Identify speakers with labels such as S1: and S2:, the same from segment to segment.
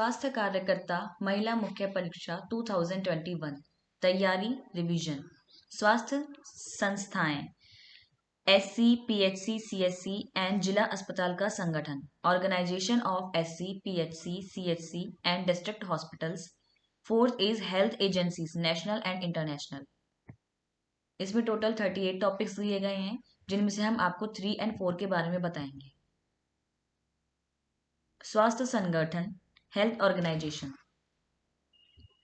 S1: स्वास्थ्य कार्यकर्ता महिला मुख्य परीक्षा 2021 तैयारी रिवीजन। स्वास्थ्य संस्थाएं SC, PHC, CHC एंड जिला अस्पताल का संगठन organisation of SC, PHC, CHC and district hospitals. Fourth is health agencies national and international. इसमें टोटल 38 टॉपिक्स दिए गए हैं जिनमें से हम आपको 3 और 4 के बारे में बताएंगे। स्वास्थ्य संगठन हेल्थ ऑर्गेनाइजेशन।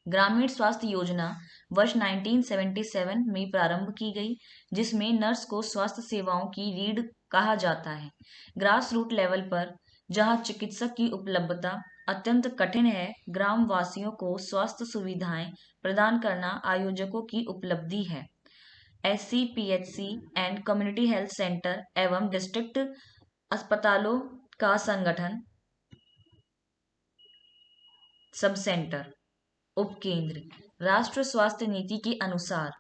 S1: ग्रामीण स्वास्थ्य योजना वर्ष 1977 में प्रारंभ की गई, जिसमें नर्स को स्वास्थ्य सेवाओं की रीढ़ कहा जाता है। ग्रास रूट लेवल पर जहां चिकित्सक की उपलब्धता अत्यंत कठिन है, ग्राम वासियों को स्वास्थ्य सुविधाएं प्रदान करना आयोजकों की उपलब्धि है। SC, PHC and community health centre एवं डिस्ट्रिक्ट अस्पतालों का संगठन सब सेंटर उपकेंद्र। राष्ट्रीय स्वास्थ्य नीति के अनुसार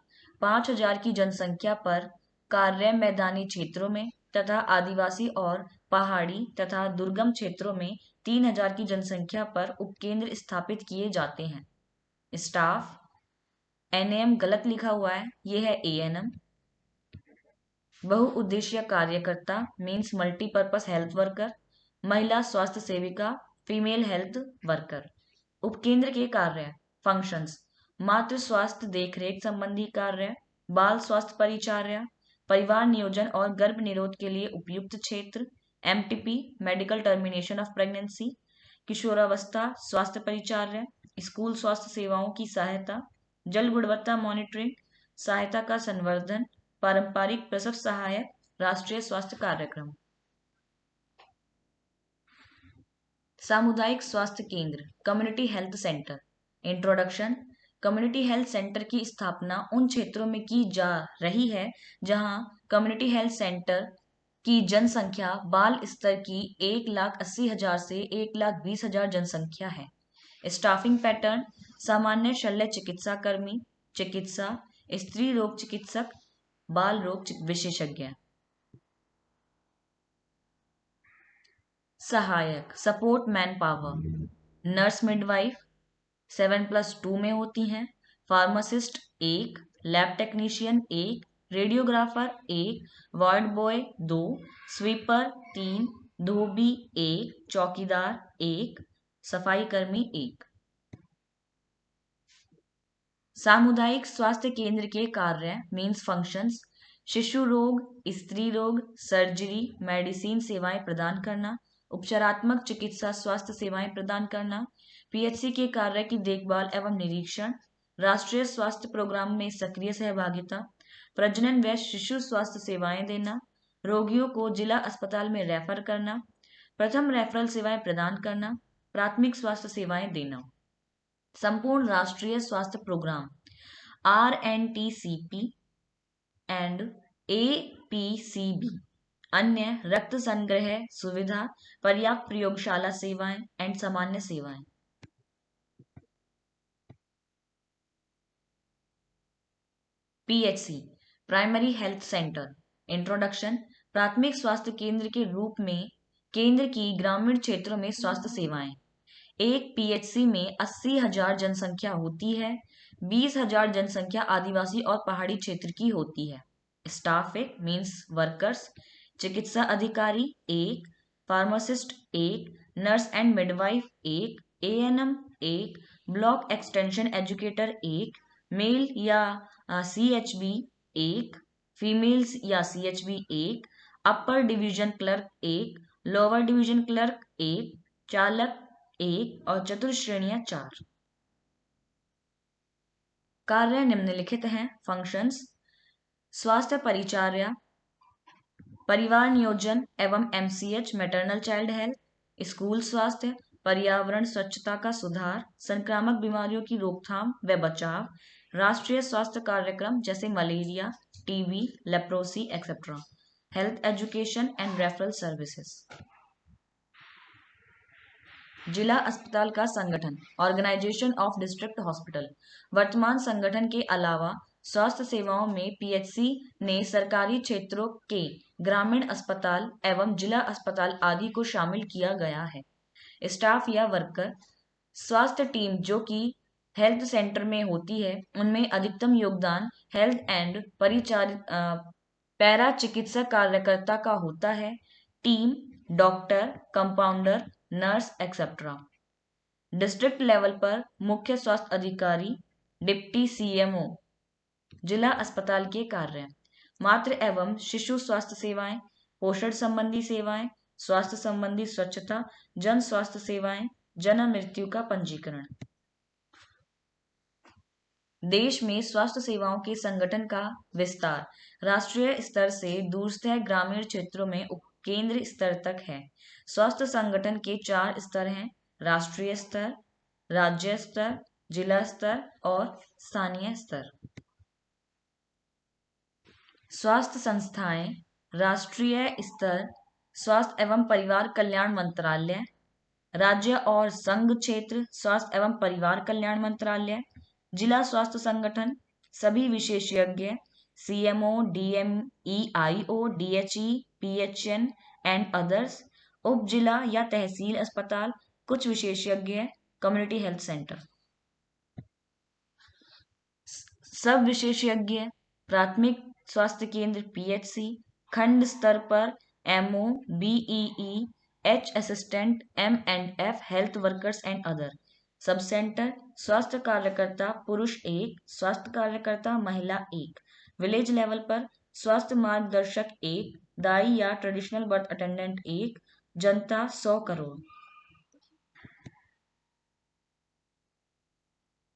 S1: 5000 की जनसंख्या पर कार्य मैदानी क्षेत्रों में तथा आदिवासी और पहाड़ी तथा दुर्गम क्षेत्रों में 3000 की जनसंख्या पर उपकेंद्र स्थापित किए जाते हैं। स्टाफ NAM गलत लिखा हुआ है, यह है ANM। बहुउद्देशीय कार्यकर्ता मीन्स मल्टीपर्पस हेल्थ वर्कर। महिला स्वास्थ्य सेविका फीमेल हेल्थ वर्कर। उपकेंद्र के कार्य फंक्शंस: मातृ स्वास्थ्य देखरेख संबंधी कार्य, बाल स्वास्थ्य परिचर्या, परिवार नियोजन और गर्भ निरोध के लिए उपयुक्त क्षेत्र, MTP medical termination of pregnancy, किशोरावस्था स्वास्थ्य परिचर्या, स्कूल स्वास्थ्य सेवाओं की सहायता, जल गुणवत्ता मॉनिटरिंग, सहायता का संवर्धन, पारंपरिक प्रसव सहायक, राष्ट्रीय स्वास्थ्य कार्यक्रम। सामुदायिक स्वास्थ्य केंद्र community health centre. Introduction. Community health centre की स्थापना उन क्षेत्रों में की जा रही है जहां कम्युनिटी हेल्थ सेंटर की जनसंख्या बाल स्तर की 1,80,000 से 1,20,000 जनसंख्या है। स्टाफिंग पैटर्न: सामान्य शल्य चिकित्सा कर्मी, चिकित्सा, स्त्री रोग चिकित्सक, बाल रोग विशेषज्ञ। सहायक support man power: nurse midwife 7+2 में होती हैं, pharmacist 1, lab technician 1, radiographer 1, ward boy 2, sweeper 3, धोबी 1, चौकीदार 1, सफाई कर्मी 1। सामुदायिक स्वास्थ्य केंद्र के कार्य मीन्स फंक्शंस: शिशु रोग, स्त्री रोग, सर्जरी, मेडिसिन सेवाएं प्रदान करना, उपचारात्मक चिकित्सा स्वास्थ्य सेवाएं प्रदान करना, PHC के कार्य की देखभाल एवं निरीक्षण, राष्ट्रीय स्वास्थ्य प्रोग्राम में सक्रिय सहभागिता, प्रजनन व शिशु स्वास्थ्य सेवाएं देना, रोगियों को जिला अस्पताल में रेफर करना, प्रथम रेफरल सेवाएं प्रदान करना, प्राथमिक स्वास्थ्य सेवाएं देना। संपूर्ण राष्ट्रीय स्वास्थ्य प्रोग्राम RNTCP एंड APCB, अन्य रक्त संग्रह सुविधा, पर्याप्त प्रयोगशाला सेवाएं एंड सामान्य सेवाएं। PHC primary health centre. Introduction. प्राथमिक स्वास्थ्य केंद्र के रूप में केंद्र की ग्रामीण क्षेत्रों में स्वास्थ्य सेवाएं। एक PHC में 80,000 जनसंख्या होती है, 20,000 जनसंख्या आदिवासी और पहाड़ी क्षेत्र की होती है। स्टाफ एक मीन्स वर्कर्स: चिकित्सा अधिकारी 1, pharmacist 1, nurse and midwife 1, ANM 1, block extension educator 1, male या CHB 1, फीमेल्स या CHB 1, upper division clerk 1, lower division clerk 1, चालक 1 और चतुर्श्रेणियां 4। कार्य निम्नलिखित हैं। फंक्शंस: स्वास्थ्य परिचर्या, परिवार नियोजन एवं MCH maternal child health, school स्वास्थ्य, पर्यावरण स्वच्छता का सुधार, संक्रामक बीमारियों की रोकथाम व बचाव, राष्ट्रीय स्वास्थ्य कार्यक्रम जैसे malaria, TB, leprosy etcetera, health education and referral services. जिला अस्पताल का संगठन ऑर्गेनाइजेशन ऑफ डिस्ट्रिक्ट हॉस्पिटल। वर्तमान संगठन के अलावा स्वास्थ्य सेवाओं में PHC ने सरकारी क्षेत्रों के ग्रामीण अस्पताल एवं जिला अस्पताल आदि को शामिल किया गया है। स्टाफ या वर्कर: स्वास्थ्य टीम जो कि हेल्थ सेंटर में होती है, उनमें अधिकतम योगदान हेल्थ एंड परिचारित पैरा चिकित्सा कार्यकर्ता का होता है। Team doctor, compounder, nurse etcetera. District level पर मुख्य स्वास्थ्य अधिकारी, डिप्टी सीएमओ। जिला अस्पताल के कार्य: मातृ एवं शिशु स्वास्थ्य सेवाएं, पोषण संबंधी सेवाएं, स्वास्थ्य संबंधी स्वच्छता, जन स्वास्थ्य सेवाएं, जन्म मृत्यु का पंजीकरण। देश में स्वास्थ्य सेवाओं के संगठन का विस्तार राष्ट्रीय स्तर से दूरस्थ ग्रामीण क्षेत्रों में उपकेंद्र स्तर तक है। स्वास्थ्य संगठन के 4 स्तर हैं: राष्ट्रीय स्तर, राज्य स्तर, जिला स्तर और स्थानीय स्तर। स्वास्थ्य संस्थाएं: राष्ट्रीय स्तर स्वास्थ्य एवं परिवार कल्याण मंत्रालय, राज्य और संघ क्षेत्र स्वास्थ्य एवं परिवार कल्याण मंत्रालय, जिला स्वास्थ्य संगठन सभी विशेषज्ञ, सीएमओ, डीएमईआईओ, डीएचई, पीएचएन एंड अदर्स, उप जिला या तहसील अस्पताल, कुछ विशेषज्ञ, कम्युनिटी हेल्थ सेंटर। सब विशेषज्ञ प्राथमिक स्वास्थ्य केंद्र पीएचसी, खंड स्तर पर MO, BEE, H assistant, M and F health workers and other. Sub centre स्वास्थ्य कार्यकर्ता पुरुष 1, स्वास्थ्य कार्यकर्ता महिला 1। विलेज लेवल पर स्वास्थ्य मार्गदर्शक 1, दाई या ट्रेडिशनल बर्थ अटेंडेंट 1। जनता 100 करोड़।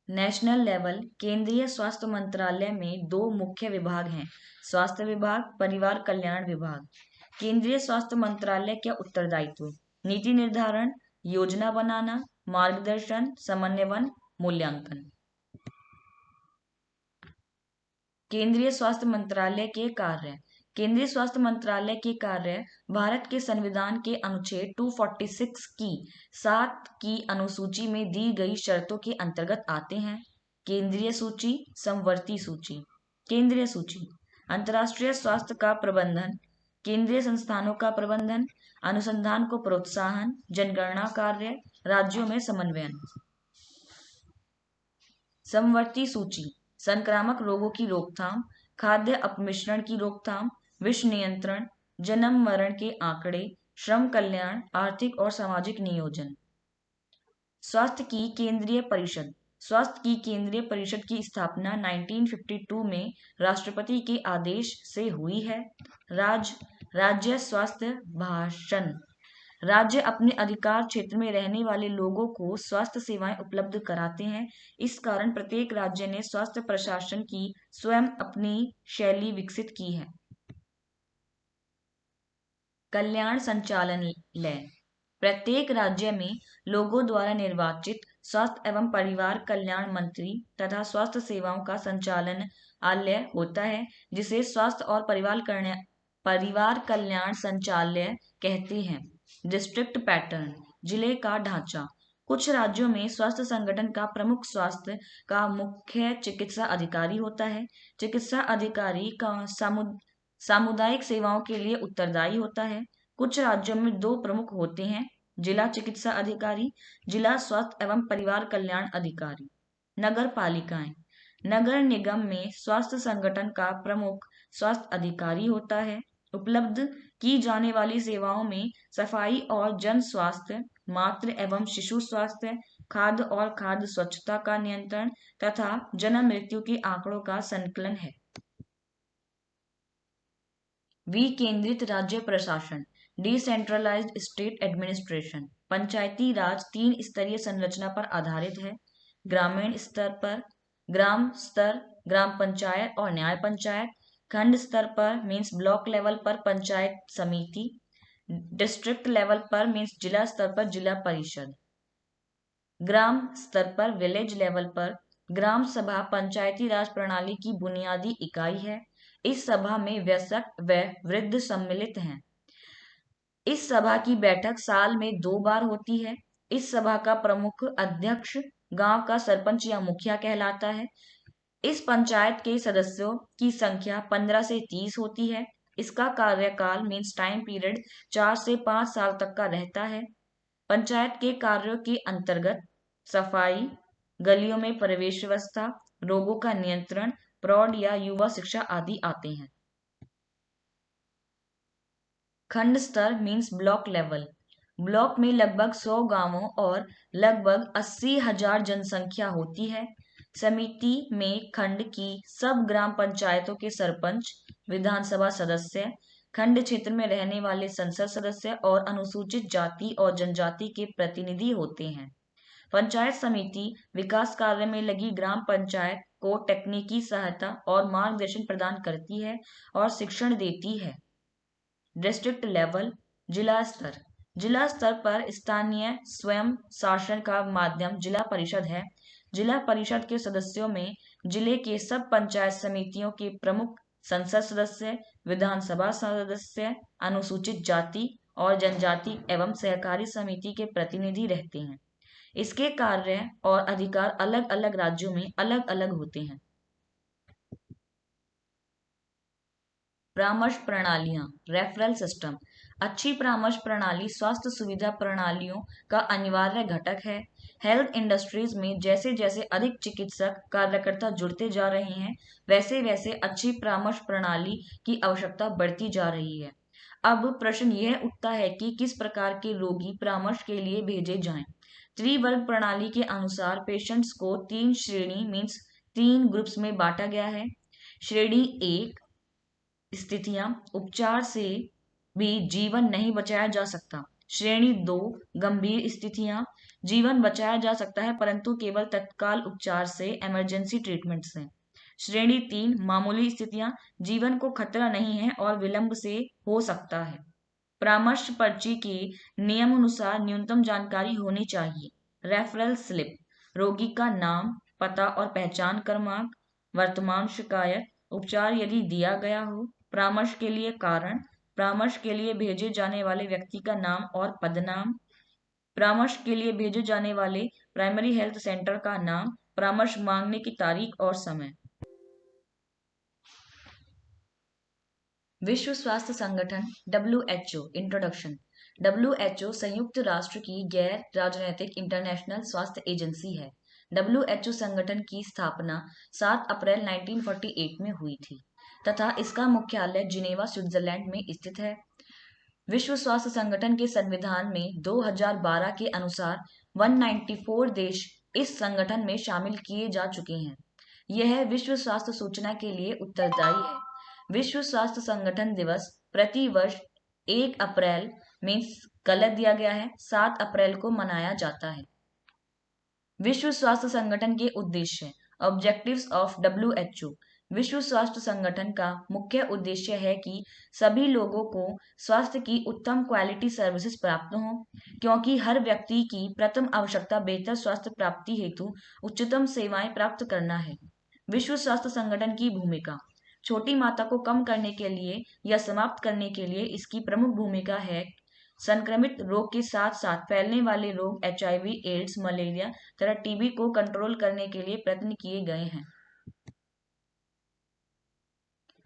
S1: नेशनल लेवल केंद्रीय स्वास्थ्य मंत्रालय में 2 मुख्य विभाग हैं: स्वास्थ्य विभाग, परिवार कल्याण विभाग। केंद्रीय स्वास्थ्य मंत्रालय का उत्तरदायित्व: नीति निर्धारण, योजना बनाना, मार्गदर्शन, समन्वयन, मूल्यांकन। केंद्रीय स्वास्थ्य मंत्रालय के कार्य: केंद्रीय स्वास्थ्य मंत्रालय के कार्य भारत के संविधान के अनुच्छेद 246 की 7 की अनुसूची में दी गई शर्तों के अंतर्गत आते हैं। केंद्रीय सूची, समवर्ती सूची। केंद्रीय सूची: अंतर्राष्ट्रीय स्वास्थ्य का प्रबंधन, केंद्रीय संस्थानों का प्रबंधन, अनुसंधान को प्रोत्साहन, जनगणना कार्य, राज्यों में समन्वयन। समवर्ती सूची: संक्रामक रोगों की रोकथाम, खाद्य अपमिश्रण की रोकथाम, विष नियंत्रण, जन्म मरण के आंकड़े, श्रम कल्याण, आर्थिक और सामाजिक नियोजन। स्वास्थ्य की केंद्रीय परिषद: स्वास्थ्य की केंद्रीय परिषद की स्थापना 1952 में राष्ट्रपति के आदेश से हुई है। राज्य स्वास्थ्य भाषण: राज्य अपने अधिकार क्षेत्र में रहने वाले लोगों को स्वास्थ्य सेवाएं उपलब्ध कराते हैं। इस कारण प्रत्येक राज्य ने स्वास्थ्य प्रशासन की स्वयं अपनी शैली विकसित की है। कल्याण संचालनालय: प्रत्येक राज्य में लोगों द्वारा निर्वाचित स्वास्थ्य एवं परिवार कल्याण मंत्री तथा स्वास्थ्य सेवाओं का संचालनालय होता है, जिसे स्वास्थ्य और परिवार कल्याण संचालनालय कहते हैं। डिस्ट्रिक्ट पैटर्न: जिले का ढांचा। कुछ राज्यों में स्वास्थ्य संगठन का प्रमुख स्वास्थ्य का मुख्य चिकित्सा अधिकारी होता है। चिकित्सा अधिकारी का सामुदायिक सेवाओं के लिए उत्तरदायी होता है। कुछ राज्यों में 2 प्रमुख होते हैं: जिला चिकित्सा अधिकारी, जिला स्वास्थ्य एवं परिवार कल्याण अधिकारी। नगर पालिकाएं: नगर निगम में स्वास्थ्य संगठन का प्रमुख स्वास्थ्य अधिकारी होता है। उपलब्ध की जाने वाली सेवाओं में सफाई और जन स्वास्थ्य, मातृ एवं शिशु स्वास्थ्य, खाद्य और खाद्य स्वच्छता का नियंत्रण तथा जन्म मृत्यु के आंकड़ों का संकलन है। विकेंद्रित राज्य प्रशासन, डिसेंट्रलाइज्ड स्टेट एडमिनिस्ट्रेशन। पंचायती राज 3 स्तरीय संरचना पर आधारित है: ग्रामीण स्तर पर ग्राम स्तर, ग्राम पंचायत और न्याय पंचायत, खंड स्तर पर मीन्स ब्लॉक लेवल पर पंचायत समिति, डिस्ट्रिक्ट लेवल पर मीन्स जिला स्तर पर जिला परिषद, ग्राम स्तर पर विलेज लेवल पर ग्राम सभा पंचायती राज प्रणाली की बुनियादी इकाई है। इस सभा में वयस्क व वृद्ध सम्मिलित हैं। इस सभा की बैठक साल में 2 बार होती है। इस सभा का प्रमुख अध्यक्ष गांव का सरपंच या मुखिया कहलाता है। इस पंचायत के सदस्यों की संख्या 15 से 30 होती है। इसका कार्यकाल मीन्स टाइम पीरियड 4 से 5 साल तक का रहता है। पंचायत के कार्यों के अंतर्गत सफाई, गलियों में प्रवेश व्यवस्था, रोगों का नियंत्रण, प्रौढ़ या युवा शिक्षा आदि आते हैं। खंड स्तर मीन्स ब्लॉक लेवल। ब्लॉक में लगभग 100 गांवों और लगभग 80,000 जनसंख्या होती है। समिति में खंड की सब ग्राम पंचायतों के सरपंच, विधानसभा सदस्य, खंड क्षेत्र में रहने वाले संसद सदस्य और अनुसूचित जाति और जनजाति के प्रतिनिधि होते हैं। पंचायत समिति विकास कार्य में लगी ग्राम पंचायत को तकनीकी सहायता और मार्गदर्शन प्रदान करती है और शिक्षण देती है। डिस्ट्रिक्ट लेवल, जिला स्तर पर स्थानीय स्वयं शासन का माध्यम जिला परिषद है। जिला परिषद के सदस्यों में जिले के सब पंचायत समितियों के प्रमुख, संसद सदस्य, विधानसभा सदस्य, अनुसूचित जाति और जनजाति एवं सहकारी समिति के प्रतिनिधि रहते हैं। इसके कार्य और अधिकार अलग अलग राज्यों में अलग अलग होते हैं। परामर्श प्रणालियां, रेफरल सिस्टम। अच्छी परामर्श प्रणाली स्वास्थ्य सुविधा प्रणालियों का अनिवार्य घटक है। हेल्थ इंडस्ट्रीज में जैसे जैसे अधिक चिकित्सक कार्यकर्ता जुड़ते जा रहे हैं, वैसे वैसे अच्छी परामर्श प्रणाली की आवश्यकता बढ़ती जा रही है। अब प्रश्न यह उठता है कि किस प्रकार के रोगी परामर्श के लिए भेजे जाएं। त्रिवर्ग प्रणाली के अनुसार पेशेंट्स को 3 श्रेणी मीन्स 3 ग्रुप्स में बांटा गया है। श्रेणी 1 स्थितियां, उपचार से भी जीवन नहीं बचाया जा सकता। श्रेणी 2 गंभीर स्थितियां, जीवन बचाया जा सकता है परंतु केवल तत्काल उपचार से, इमरजेंसी ट्रीटमेंट से। श्रेणी 3 मामूली स्थितियां, जीवन को खतरा नहीं है और विलंब से हो सकता है। परामर्श पर्ची की नियमानुसार न्यूनतम जानकारी होनी चाहिए। रेफरल स्लिप, रोगी का नाम, पता और पहचान क्रमांक, वर्तमान शिकायत, उपचार यदि दिया गया हो, परामर्श के लिए कारण, परामर्श के लिए भेजे जाने वाले व्यक्ति का नाम और पदनाम, परामर्श के लिए भेजे जाने वाले प्राइमरी हेल्थ सेंटर का नाम, परामर्श मांगने की तारीख और समय। विश्व स्वास्थ्य संगठन WHO इंट्रोडक्शन। WHO संयुक्त राष्ट्र की गैर राजनैतिक इंटरनेशनल स्वास्थ्य एजेंसी है। WHO संगठन की स्थापना 7 अप्रैल 1948 में हुई थी तथा इसका मुख्यालय जिनेवा, स्विट्जरलैंड में स्थित है। विश्व स्वास्थ्य संगठन के संविधान में 2012 के अनुसार 194 देश इस संगठन में शामिल किए जा चुके हैं। यह विश्व स्वास्थ्य सूचना के लिए उत्तरदायी है। विश्व स्वास्थ्य संगठन दिवस प्रति वर्ष 1 अप्रैल मीन्स गलत दिया गया है, 7 अप्रैल को मनाया जाता है। विश्व स्वास्थ्य संगठन के उद्देश्य, ऑब्जेक्टिव्स ऑफ WHO। विश्व स्वास्थ्य संगठन का मुख्य उद्देश्य है कि सभी लोगों को स्वास्थ्य की उत्तम क्वालिटी सर्विसेज प्राप्त हों, क्योंकि हर व्यक्ति की प्रथम आवश्यकता बेहतर स्वास्थ्य प्राप्ति हेतु उच्चतम सेवाएं प्राप्त करना है। विश्व स्वास्थ्य संगठन की भूमिका, छोटी मात्रा को कम करने के लिए या समाप्त करने के लिए इसकी प्रमुख भूमिका है। संक्रमित रोग के साथ साथ फैलने वाले रोग HIV, एड्स, मलेरिया तथा TB को कंट्रोल करने के लिए प्रयत्न किए गए हैं।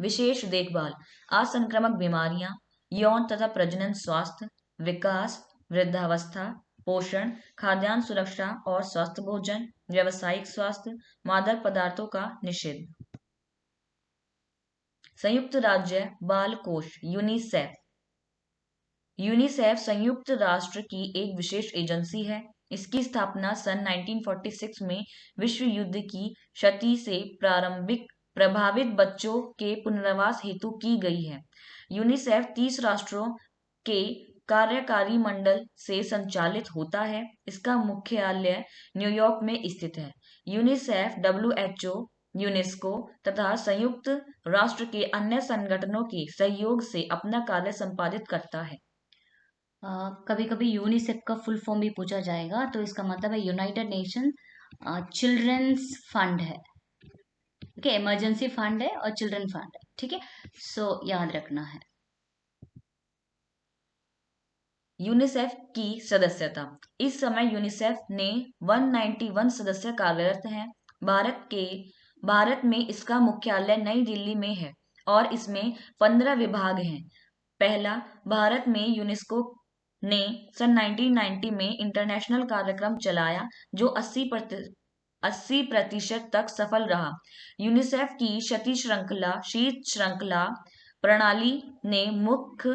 S1: विशेष देखभाल, असंक्रामक बीमारियां, यौन तथा प्रजनन स्वास्थ्य, विकास, वृद्धावस्था, पोषण, खाद्यान्न सुरक्षा और स्वस्थ भोजन, व्यावसायिक स्वास्थ्य, मादक पदार्थों का निषेध। संयुक्त राज्य बाल कोष यूनिसेफ। यूनिसेफ संयुक्त राष्ट्र की एक विशेष एजेंसी है। इसकी स्थापना सन 1946 में विश्व युद्ध की क्षति से प्रारंभिक प्रभावित बच्चों के पुनर्वास हेतु की गई है। यूनिसेफ 30 राष्ट्रों के कार्यकारी मंडल से संचालित होता है। इसका मुख्यालय न्यूयॉर्क में स्थित है। यूनिसेफ WHO, यूनेस्को तथा संयुक्त राष्ट्र के अन्य संगठनों के सहयोग से अपना कार्य संपादित करता है।
S2: कभी कभी यूनिसेफ का फुल फॉर्म भी पूछा जाएगा, तो इसका मतलब है यूनाइटेड नेशन चिल्ड्रंस फंड है। ठीक है, इमरजेंसी फंड है और चिल्ड्रन फंड है। ठीक है, सो याद रखना है।
S1: यूनिसेफ की सदस्यता, इस समय यूनिसेफ ने 191 सदस्य कार्यरत हैं। भारत में इसका मुख्यालय नई दिल्ली में है और इसमें 15 विभाग हैं। पहला, भारत में यूनेस्को ने सन 1990 में इंटरनेशनल कार्यक्रम चलाया जो 80% तक सफल रहा। यूनिसेफ की शीत श्रृंखला प्रणाली ने मुख्य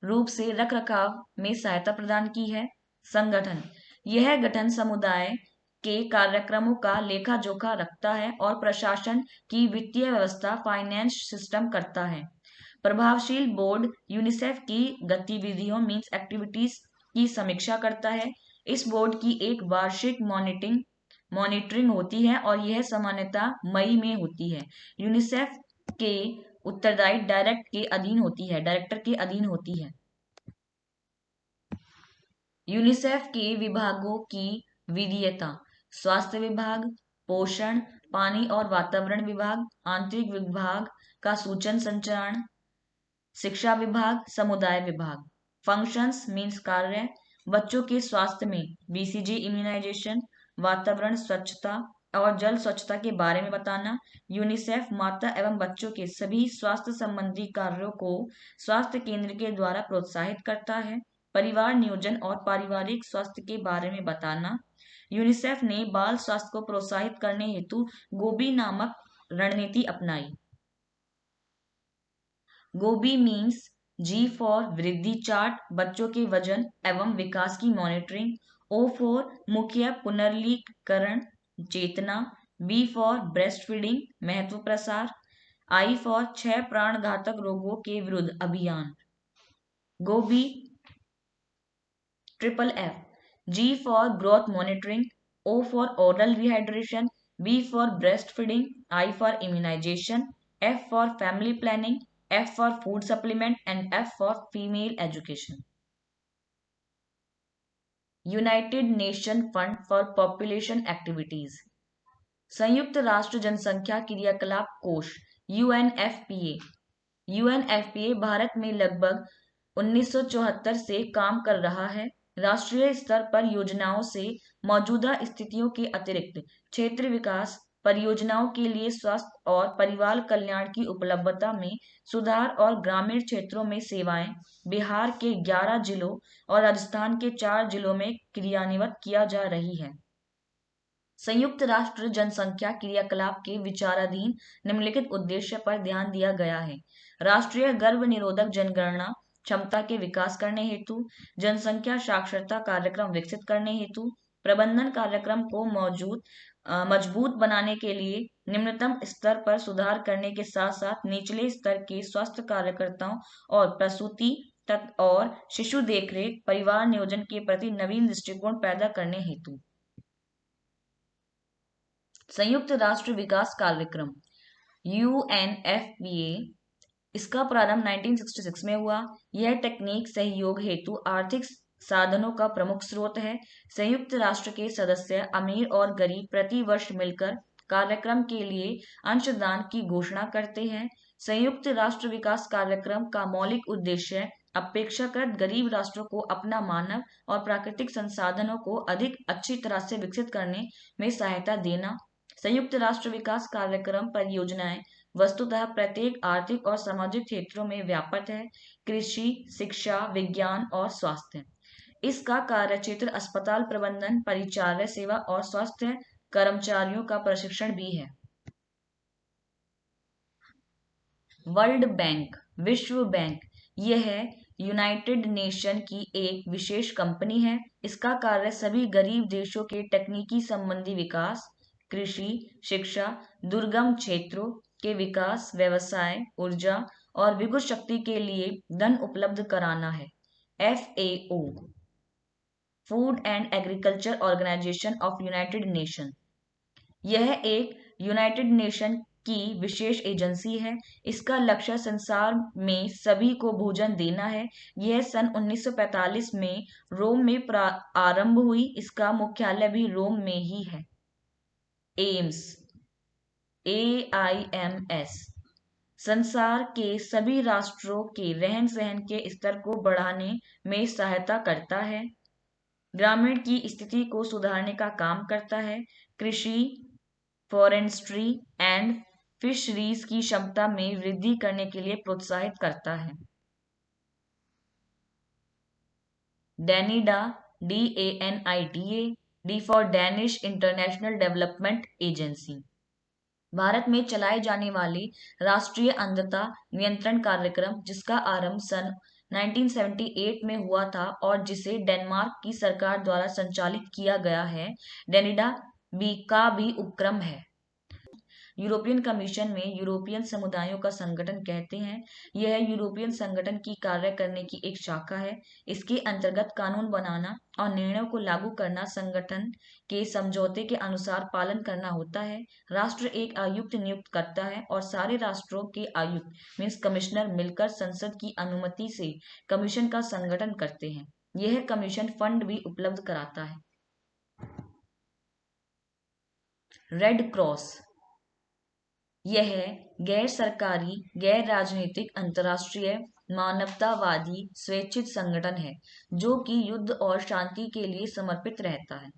S1: रूप से रखरखाव में सहायता प्रदान की है। संगठन, यह गठन समुदाय के कार्यक्रमों का लेखा जोखा रखता है और प्रशासन की वित्तीय व्यवस्था फाइनेंस सिस्टम करता है। प्रभावशील बोर्ड यूनिसेफ की गतिविधियों मीन्स एक्टिविटीज की समीक्षा करता है। इस बोर्ड की एक वार्षिक मॉनिटरिंग होती है और यह सामान्यतः मई में होती है। यूनिसेफ के उत्तरदायी डायरेक्टर के अधीन होती है। यूनिसेफ के विभागों की विधेयता: स्वास्थ्य विभाग, पोषण, पानी और वातावरण विभाग, आंतरिक विभाग का सूचन संचरण, शिक्षा विभाग, समुदाय विभाग। फंक्शंस मीन्स कार्य: बच्चों के स्वास्थ्य में बीसीजी इम्यूनाइजेशन, वातावरण स्वच्छता और जल स्वच्छता के बारे में बताना। यूनिसेफ माता एवं बच्चों के सभी स्वास्थ्य संबंधी कार्यों को स्वास्थ्य केंद्र के द्वारा प्रोत्साहित करता है। परिवार नियोजन और पारिवारिक स्वास्थ्य के बारे में बताना। यूनिसेफ ने बाल स्वास्थ्य को प्रोत्साहित करने हेतु गोबी नामक रणनीति अपनाई। गोबी मीन्स जी फॉर वृद्धि चार्ट, बच्चों के वजन एवं विकास की मॉनिटरिंग। ओ फॉर मुख्य पुनर्लीकरण चेतना। बी फॉर ब्रेस्ट फीडिंग महत्व प्रसार। आई फॉर 6 प्राणघातक रोगों के विरुद्ध अभियान। गोबी FFF, G for growth monitoring, O for oral rehydration, B for breastfeeding, I for immunization, F for family planning, F for food supplement and F for female education. United nation fund for population activities, संयुक्त राष्ट्र जनसंख्या क्रियाकलाप कोष UNFPA। UNFPA Bharat में लगभग 1974 से काम कर रहा है। राष्ट्रीय स्तर पर योजनाओं से मौजूदा स्थितियों के अतिरिक्त क्षेत्र विकास परियोजनाओं के लिए स्वास्थ्य और परिवार कल्याण की उपलब्धता में सुधार और ग्रामीण क्षेत्रों में सेवाएं बिहार के 11 जिलों और राजस्थान के 4 जिलों में क्रियान्वित किया जा रही है। संयुक्त राष्ट्र जनसंख्या क्रियाकलाप के विचाराधीन निम्नलिखित उद्देश्य पर ध्यान दिया गया है: राष्ट्रीय गर्भ निरोधक जनगणना क्षमता के विकास करने हेतु, जनसंख्या साक्षरता कार्यक्रम विकसित करने हेतु, प्रबंधन कार्यक्रम को मजबूत बनाने के लिए निम्नतम स्तर पर सुधार करने के साथ साथ निचले स्तर के स्वास्थ्य कार्यकर्ताओं और प्रसूति तक और शिशु देखरेख परिवार नियोजन के प्रति नवीन दृष्टिकोण पैदा करने हेतु। संयुक्त राष्ट्र विकास कार्यक्रम UNFPA, इसका प्रारंभ 1966 में हुआ। यह तकनीक सहयोग हेतु आर्थिक साधनों का प्रमुख स्रोत है। संयुक्त राष्ट्र के सदस्य अमीर और गरीब प्रति वर्ष मिलकर कार्यक्रम के लिए अंशदान की घोषणा करते हैं। संयुक्त राष्ट्र विकास कार्यक्रम का मौलिक उद्देश्य अपेक्षाकृत गरीब राष्ट्रों को अपना मानव और प्राकृतिक संसाधनों को अधिक अच्छी तरह से विकसित करने में सहायता देना। संयुक्त राष्ट्र विकास कार्यक्रम परियोजनाएं वस्तुतः प्रत्येक आर्थिक और सामाजिक क्षेत्रों में व्यापक है: कृषि, शिक्षा, विज्ञान और स्वास्थ्य। इसका कार्यक्षेत्र अस्पताल प्रबंधन, परिचार्य सेवा और स्वास्थ्य कर्मचारियों का प्रशिक्षण भी है। वर्ल्ड बैंक, विश्व बैंक, यह यूनाइटेड नेशन की एक विशेष कंपनी है। इसका कार्य सभी गरीब देशों के तकनीकी संबंधी विकास, कृषि, शिक्षा, दुर्गम क्षेत्रों के विकास, व्यवसाय, ऊर्जा और विद्युत शक्ति के लिए धन उपलब्ध कराना है। FAO, food and agriculture organisation of United Nation, यह एक यूनाइटेड नेशन की विशेष एजेंसी है। इसका लक्ष्य संसार में सभी को भोजन देना है। यह सन 1945 में रोम में आरंभ हुई। इसका मुख्यालय भी रोम में ही है। एम्स, AIMS, संसार के सभी राष्ट्रों के रहन सहन के स्तर को बढ़ाने में सहायता करता है, ग्रामीण की स्थिति को सुधारने का काम करता है, कृषि, फॉरेस्ट्री एंड फिशरीज की क्षमता में वृद्धि करने के लिए प्रोत्साहित करता है। डैनिडा, DANIDA, D for Danish international development agency. Bharat में चलाए जाने वाले राष्ट्रीय अंधता नियंत्रण कार्यक्रम, जिसका आरंभ सन 1978 में हुआ था और जिसे डेनमार्क की सरकार द्वारा संचालित किया गया है, डेनिडा बी का भी उपक्रम है। यूरोपियन कमीशन में यूरोपियन समुदायों का संगठन कहते हैं। यह यूरोपियन संगठन की कार्य करने की एक शाखा है। इसके अंतर्गत कानून बनाना और निर्णयों को लागू करना, संगठन के समझौते के अनुसार पालन करना होता है। राष्ट्र एक आयुक्त नियुक्त करता है और सारे राष्ट्रों के आयुक्त मीन्स कमिश्नर मिलकर संसद की अनुमति से कमीशन का संगठन करते हैं। यह कमीशन फंड भी उपलब्ध कराता है। रेड क्रॉस, यह गैर सरकारी, गैर राजनीतिक, अंतर्राष्ट्रीय मानवतावादी स्वैच्छिक संगठन है जो कि युद्ध और शांति के लिए समर्पित रहता है।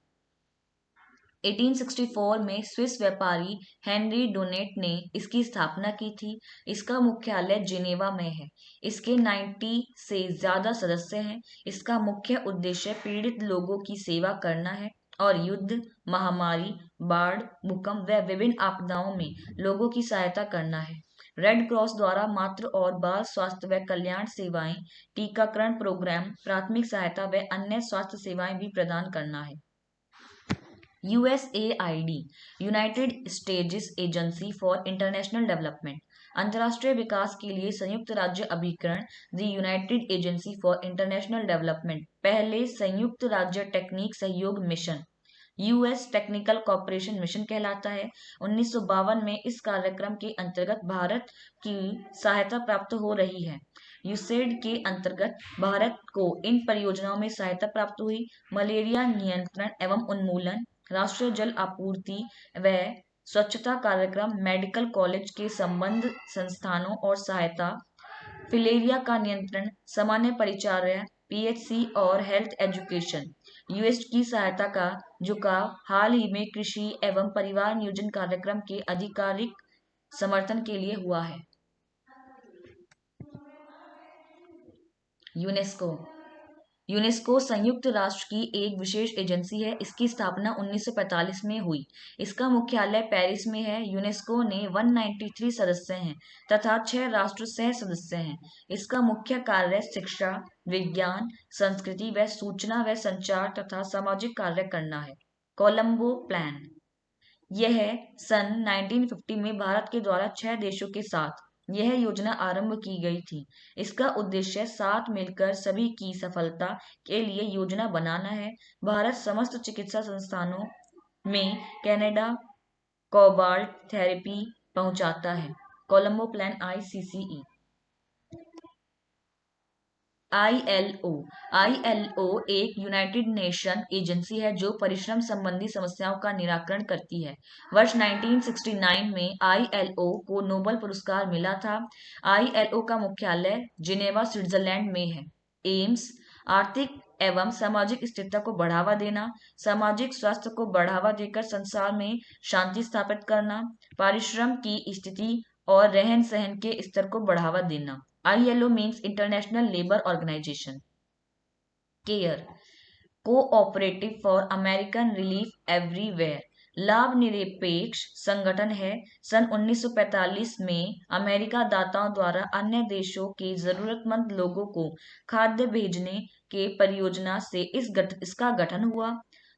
S1: 1864 में स्विस व्यापारी हेनरी डोनेट ने इसकी स्थापना की थी। इसका मुख्यालय जिनेवा में है। इसके 90 से ज्यादा सदस्य हैं। इसका मुख्य उद्देश्य पीड़ित लोगों की सेवा करना है और युद्ध, महामारी, बाढ़, भूकंप व विभिन्न आपदाओं में लोगों की सहायता करना है। रेड क्रॉस द्वारा मातृ और बाल स्वास्थ्य व कल्याण सेवाएं, टीकाकरण प्रोग्राम, प्राथमिक सहायता व अन्य स्वास्थ्य सेवाएं भी प्रदान करना है। USAID, United states agency for international development, अंतर्राष्ट्रीय विकास के लिए संयुक्त राज्य अभिकरण, the United agency for international development, पहले संयुक्त राज्य टेक्निक सहयोग mission, US technical corporation mission कहलाता है। 1952 में इस कार्यक्रम के अंतर्गत भारत की सहायता प्राप्त हो रही है। यूसेड के अंतर्गत भारत को इन परियोजनाओं में सहायता प्राप्त हुई। मलेरिया नियंत्रण एवं उन्मूलन, राष्ट्रीय जल आपूर्ति व स्वच्छता कार्यक्रम, मेडिकल कॉलेज के संबंध संस्थानों और सहायता, फिलेरिया का नियंत्रण, सामान्य परिचर्या, PHC और हेल्थ एजुकेशन। यूएस की सहायता का झुकाव हाल ही में कृषि एवं परिवार नियोजन कार्यक्रम के आधिकारिक समर्थन के लिए हुआ है। यूनेस्को संयुक्त राष्ट्र की एक विशेष एजेंसी है। इसकी स्थापना 1945 में हुई। इसका मुख्यालय पेरिस में है। यूनेस्को ने 193 सदस्य हैं तथा 6 राष्ट्र सह सदस्य हैं। इसका मुख्य कार्य शिक्षा, विज्ञान, संस्कृति व सूचना व संचार तथा सामाजिक कार्य करना है। कोलंबो प्लान, यह सन 1950 में भारत के द्वारा 6 देशों के साथ यह योजना आरंभ की गई थी। इसका उद्देश्य साथ मिलकर सभी की सफलता के लिए योजना बनाना है। भारत समस्त चिकित्सा संस्थानों में कनाडा कोबाल्ट थेरेपी पहुंचाता है। Colombo plan ICCE। ILO एक यूनाइटेड नेशन एजेंसी है जो परिश्रम संबंधी समस्याओं का निराकरण करती है। वर्ष 1969 में ILO को नोबेल पुरस्कार मिला था। ILO का मुख्यालय जिनेवा, स्विट्जरलैंड में है। एम्स, आर्थिक एवं सामाजिक स्थिरता को बढ़ावा देना, सामाजिक स्वास्थ्य को बढ़ावा देकर संसार में शांति स्थापित करना, पारिश्रम की स्थिति और रहन सहन के स्तर को बढ़ावा देना। ILO means International Labour Organization। Care, cooperative for American relief everywhere, लाभ निरपेक्ष संगठन है। सन 1945 में अमेरिका दाताओं द्वारा अन्य देशों के जरूरतमंद लोगों को खाद्य भेजने के परियोजना से इसका गठन हुआ।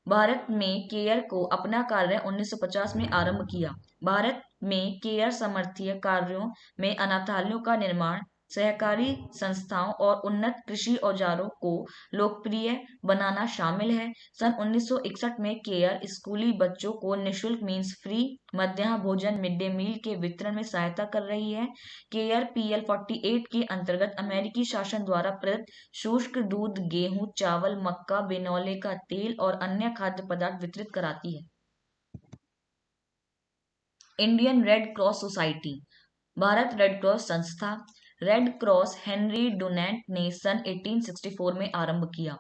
S1: भारत में केयर को अपना कार्य 1950 में आरंभ किया। भारत में केयर समर्थीय कार्यों में अनाथालयों का निर्माण, सहकारी संस्थाओं और उन्नत कृषि औजारों को लोकप्रिय बनाना शामिल है। सन 1961 में केयर स्कूली बच्चों को निःशुल्क मीन्स फ्री मध्याह्न भोजन मिड डे मील के वितरण में सहायता कर रही है। केयर PL 48 के अंतर्गत अमेरिकी शासन द्वारा प्रदत्त शुष्क दूध, गेहूं, चावल, मक्का, बिनौले का तेल और अन्य खाद्य पदार्थ वितरित कराती है। Indian red cross society, Bharat red cross संस्था। रेड क्रॉस हेनरी डुनेंट ने सन 1864 में आरंभ किया।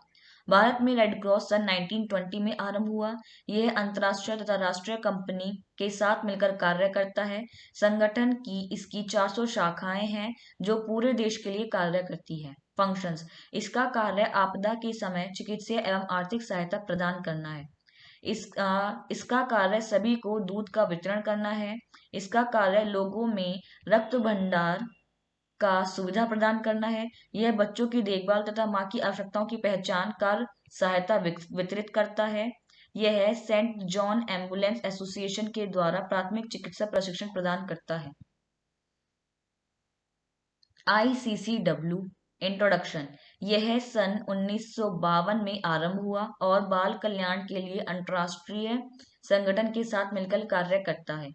S1: भारत में रेड क्रॉस सन 1920 में आरंभ हुआ। यह अंतर्राष्ट्रीय तथा राष्ट्रीय कंपनी के साथ मिलकर कार्य करता है। संगठन की इसकी 400 शाखाएं हैं जो पूरे देश के लिए कार्य करती है। फंक्शंस, इसका कार्य आपदा के समय चिकित्सीय एवं आर्थिक सहायता प्रदान करना है। इसका कार्य सभी को दूध का वितरण करना है। इसका कार्य लोगों में रक्त भंडार का सुविधा प्रदान करना है। यह बच्चों की देखभाल तथा माँ की आवश्यकताओं की पहचान कर सहायता वितरित करता है। यह सेंट जॉन एम्बुलेंस एसोसिएशन के द्वारा प्राथमिक चिकित्सा प्रशिक्षण प्रदान करता है। ICCW इंट्रोडक्शन, यह सन 1952 में आरंभ हुआ और बाल कल्याण के लिए अंतर्राष्ट्रीय संगठन के साथ मिलकर कार्य करता है।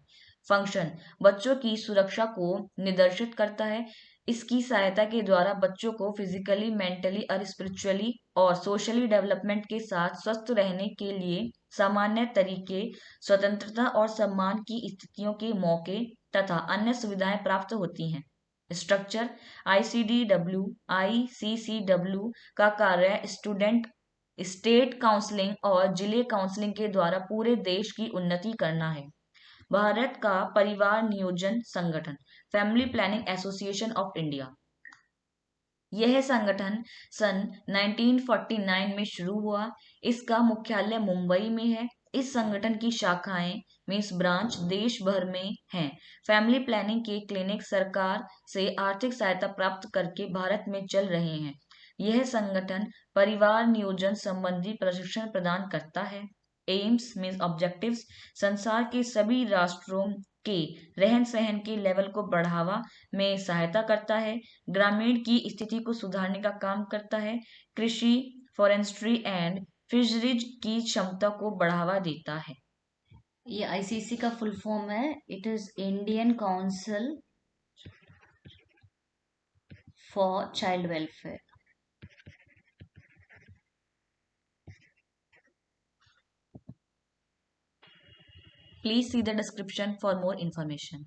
S1: फंक्शन, बच्चों की सुरक्षा को निर्देशित करता है। इसकी सहायता के द्वारा बच्चों को फिजिकली, मेंटली और स्पिरिचुअली और सोशली डेवलपमेंट के साथ स्वस्थ रहने के लिए सामान्य तरीके, स्वतंत्रता और सम्मान की स्थितियों के मौके तथा अन्य सुविधाएं प्राप्त होती हैं। स्ट्रक्चर, ICCW का कार्य स्टेट काउंसलिंग और जिले काउंसलिंग के द्वारा पूरे देश की उन्नति करना है। भारत का परिवार नियोजन संगठन, family planning association of India, यह संगठन सन 1949 में शुरू हुआ। इसका मुख्यालय मुंबई में है। इस संगठन की शाखाएं मीन्स ब्रांच देश भर में हैं। फैमिली प्लानिंग के क्लिनिक सरकार से आर्थिक सहायता प्राप्त करके भारत में चल रहे हैं। यह संगठन परिवार नियोजन संबंधी प्रशिक्षण प्रदान करता है। एम्स मीन्स ऑब्जेक्टिव्स, संसार के सभी राष्ट्रों के रहन सहन के लेवल को बढ़ावा में सहायता करता है। ग्रामीण की स्थिति को सुधारने का काम करता है। कृषि, फॉरेस्ट्री एंड फिशरीज की क्षमता को बढ़ावा देता है।
S2: ये ICC का फुल फॉर्म है, it is Indian council for child welfare.
S1: Please see the description for more information.